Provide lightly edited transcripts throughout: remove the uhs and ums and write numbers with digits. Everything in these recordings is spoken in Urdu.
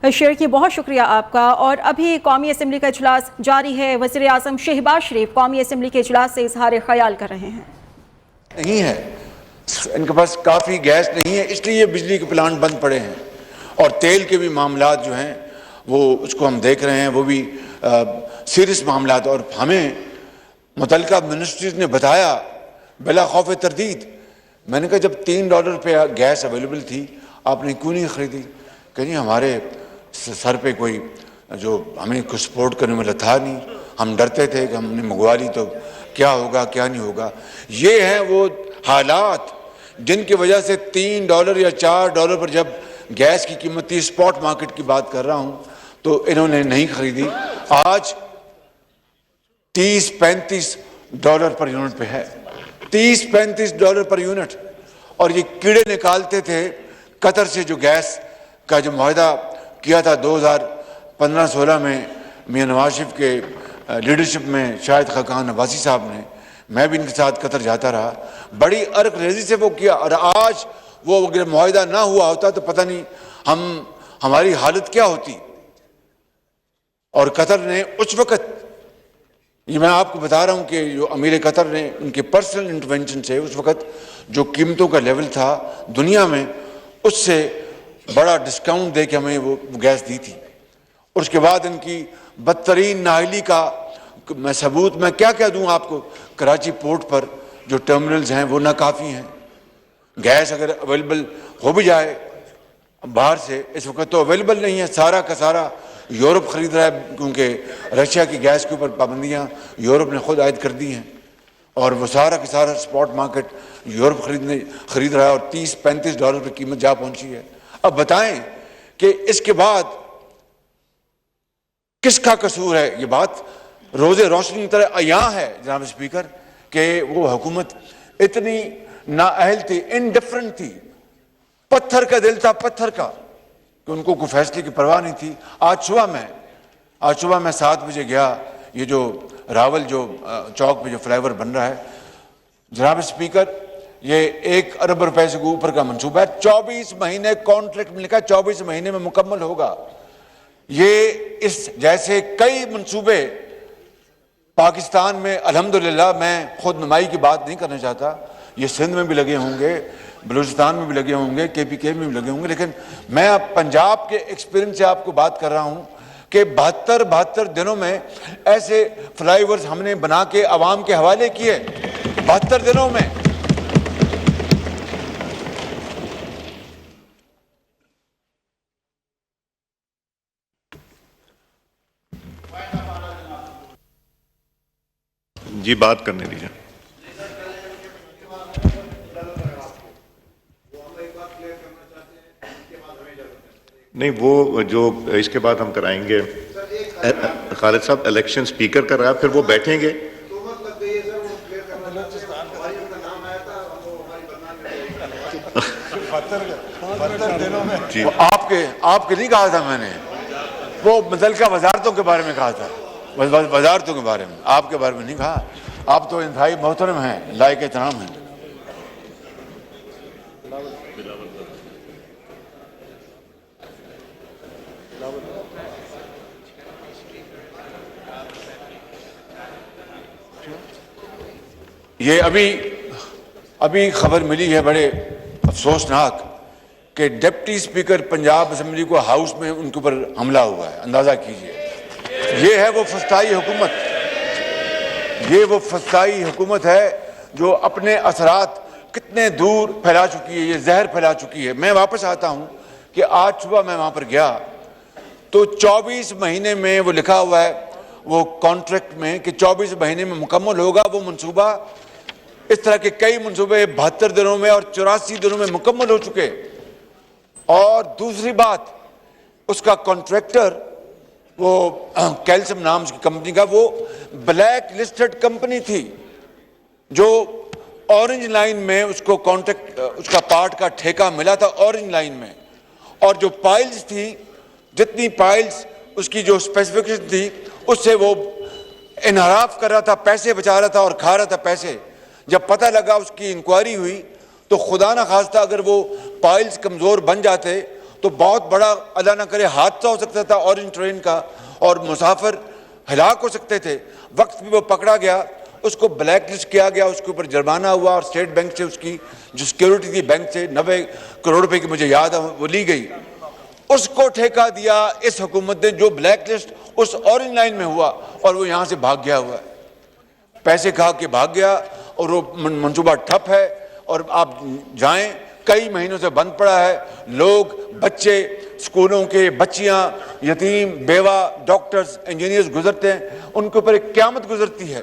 شیئر کی، بہت شکریہ آپ کا۔ اور ابھی قومی اسمبلی کا اجلاس جاری ہے، وزیر اعظم شہباز شریف قومی اسمبلی کے اجلاس سے اظہار خیال کر رہے ہیں۔ نہیں ہے، ان کے پاس کافی گیس نہیں ہے، اس لیے یہ بجلی کے پلانٹ بند پڑے ہیں، اور تیل کے بھی معاملات جو ہیں وہ اس کو ہم دیکھ رہے ہیں، وہ بھی سیریس معاملات، اور ہمیں متعلقہ منسٹریز نے بتایا بلا خوف تردید۔ میں نے کہا جب $3 پہ گیس اویلیبل تھی آپ نے کیوں نہیں خریدی؟ کہ نہیں ہمارے سر پہ کوئی جو ہمیں کچھ سپورٹ کرنے والا تھا نہیں، ہم ڈرتے تھے کہ ہم نے منگوا لی تو کیا ہوگا کیا نہیں ہوگا۔ یہ ہیں وہ حالات جن کی وجہ سے $3 یا $4 پر جب گیس کی قیمت تھی، اسپاٹ مارکیٹ کی بات کر رہا ہوں، تو انہوں نے نہیں خریدی۔ آج $30-35 پر یونٹ پہ ہے، $30-35 پر یونٹ۔ اور یہ کیڑے نکالتے تھے قطر سے جو گیس کا جو معاہدہ کیا تھا 2015-16 میں میاں نواز شریف کے لیڈرشپ میں، شاہد خاقان عباسی صاحب نے، میں بھی ان کے ساتھ قطر جاتا رہا، بڑی عرق ریزی سے وہ کیا، اور آج وہ اگر معاہدہ نہ ہوا ہوتا تو پتہ نہیں ہماری حالت کیا ہوتی۔ اور قطر نے اس وقت، یہ میں آپ کو بتا رہا ہوں کہ جو امیر قطر نے ان کے پرسنل انٹرونشن سے اس وقت جو قیمتوں کا لیول تھا دنیا میں، اس سے بڑا ڈسکاؤنٹ دے کے ہمیں وہ گیس دی تھی۔ اور اس کے بعد ان کی بدترین نااہلی کا میں ثبوت میں کیا کہہ دوں آپ کو، کراچی پورٹ پر جو ٹرمینلز ہیں وہ ناکافی ہیں۔ گیس اگر اویلیبل ہو بھی جائے باہر سے، اس وقت تو اویلیبل نہیں ہے، سارا کا سارا یورپ خرید رہا ہے، کیونکہ رشیا کی گیس کے اوپر پابندیاں یورپ نے خود عائد کر دی ہیں، اور وہ سارا کا سارا اسپاٹ مارکیٹ یورپ خرید رہا ہے، اور $30-35 پر قیمت جا پہنچی ہے۔ اب بتائیں کہ اس کے بعد کس کا قصور ہے؟ یہ بات روز روشنی کی طرح عیاں ہے جناب اسپیکر کہ وہ حکومت اتنی نااہل تھی، انڈیفرنٹ تھی، پتھر کا دل تھا، پتھر کا، کہ ان کو کوئی فیصلے کی پرواہ نہیں تھی۔ آج صبح میں 7 بجے گیا، یہ جو راول جو چوک پہ جو فلائی اوور بن رہا ہے، جناب اسپیکر یہ $1 ارب سے اوپر کا منصوبہ ہے، 24 مہینے کانٹریکٹ میں لکھا، 24 مہینے میں مکمل ہوگا۔ یہ اس جیسے کئی منصوبے پاکستان میں الحمدللہ، میں خود نمائی کی بات نہیں کرنا چاہتا، یہ سندھ میں بھی لگے ہوں گے، بلوچستان میں بھی لگے ہوں گے، KPK میں بھی لگے ہوں گے، لیکن میں اب پنجاب کے ایکسپیرینس سے آپ کو بات کر رہا ہوں کہ 72 دنوں میں ایسے فلائی اوورز ہم نے بنا کے عوام کے حوالے کیے، 72 دنوں میں۔ جی بات کرنے دیجیے۔ نہیں، وہ جو اس کے بعد ہم کرائیں گے خالد صاحب، الیکشن سپیکر کر رہا ہے، پھر وہ بیٹھیں گے۔ آپ کے نہیں کہا تھا میں نے، وہ متعلقہ وزارتوں کے بارے میں کہا تھا، وزارتوں کے بارے میں، آپ کے بارے میں نہیں کہا۔ آپ تو انتہائی محترم ہیں، لائق احترام ہیں۔ یہ ابھی خبر ملی ہے بڑے افسوسناک کہ ڈپٹی اسپیکر پنجاب اسمبلی کو ہاؤس میں ان کے اوپر حملہ ہوا ہے، اندازہ کیجئے۔ یہ ہے وہ فسطائی حکومت، یہ وہ فسطائی حکومت ہے جو اپنے اثرات کتنے دور پھیلا چکی ہے، یہ زہر پھیلا چکی ہے۔ میں واپس آتا ہوں کہ آج صبح میں وہاں پر گیا تو 24 مہینے میں وہ لکھا ہوا ہے وہ کانٹریکٹ میں کہ 24 مہینے میں مکمل ہوگا وہ منصوبہ۔ اس طرح کے کئی منصوبے 72 دنوں میں اور 84 دنوں میں مکمل ہو چکے۔ اور دوسری بات، اس کا کانٹریکٹر وہ کیلسم نام کی کمپنی کا، وہ بلیک لسٹڈ کمپنی تھی جو اورنج لائن میں اس کو کانٹریکٹ، اس کا پارٹ کا ٹھیکہ ملا تھا اورنج لائن میں، اور جو پائلز تھی، جتنی پائلز اس کی جو اسپیسیفکیشن تھی اس سے وہ انحراف کر رہا تھا، پیسے بچا رہا تھا اور کھا رہا تھا پیسے۔ جب پتہ لگا، اس کی انکوائری ہوئی تو خدا نہ خواستہ اگر وہ پائلز کمزور بن جاتے تو بہت بڑا اللہ نہ کرے حادثہ ہو سکتا تھا اورنج ٹرین کا اور مسافر ہلاک ہو سکتے تھے. وقت بھی وہ پکڑا گیا, اس کو بلیک لسٹ کیا گیا, اس کے اوپر جرمانہ ہوا اور اسٹیٹ بینک سے اس کی جو سیکیورٹی تھی بینک سے 90 کروڑ روپے کی مجھے یاد ہے وہ لی گئی. اس کو ٹھیکہ دیا اس حکومت نے جو بلیک لسٹ اس اورنج لائن میں ہوا اور وہ یہاں سے بھاگ گیا ہوا ہے, پیسے کھا کے بھاگ گیا اور وہ منصوبہ ٹھپ ہے. اور آپ جائیں کئی مہینوں سے بند پڑا ہے. لوگ بچے اسکولوں کے بچیاں یتیم بیوہ ڈاکٹرز انجینئرز گزرتے ہیں, ان کے اوپر ایک قیامت گزرتی ہے.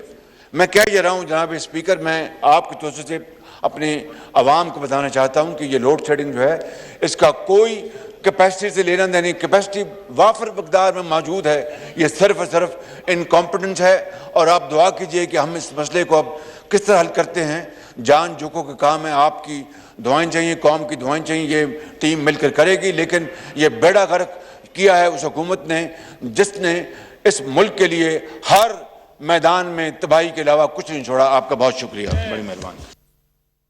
میں کہہ یہ رہا ہوں جناب اسپیکر, میں آپ کی توجہ سے اپنے عوام کو بتانا چاہتا ہوں کہ یہ لوڈ شیڈنگ جو ہے اس کا کوئی کیپیسٹی سے لینا دینا, کیپیسٹی وافر مقدار میں موجود ہے. یہ صرف اور صرف انکمپٹنس ہے اور آپ دعا کیجئے کہ ہم اس مسئلے کو اب کس طرح حل کرتے ہیں. جان جوکو کا کام ہے, آپ کی دعائیں چاہیے, قوم کی دعائیں چاہیے, یہ ٹیم مل کر کرے گی. لیکن یہ بیڑا غرق کیا ہے اس حکومت نے جس نے اس ملک کے لیے ہر میدان میں تباہی کے علاوہ کچھ نہیں چھوڑا. آپ کا بہت شکریہ, بڑی مہربانی.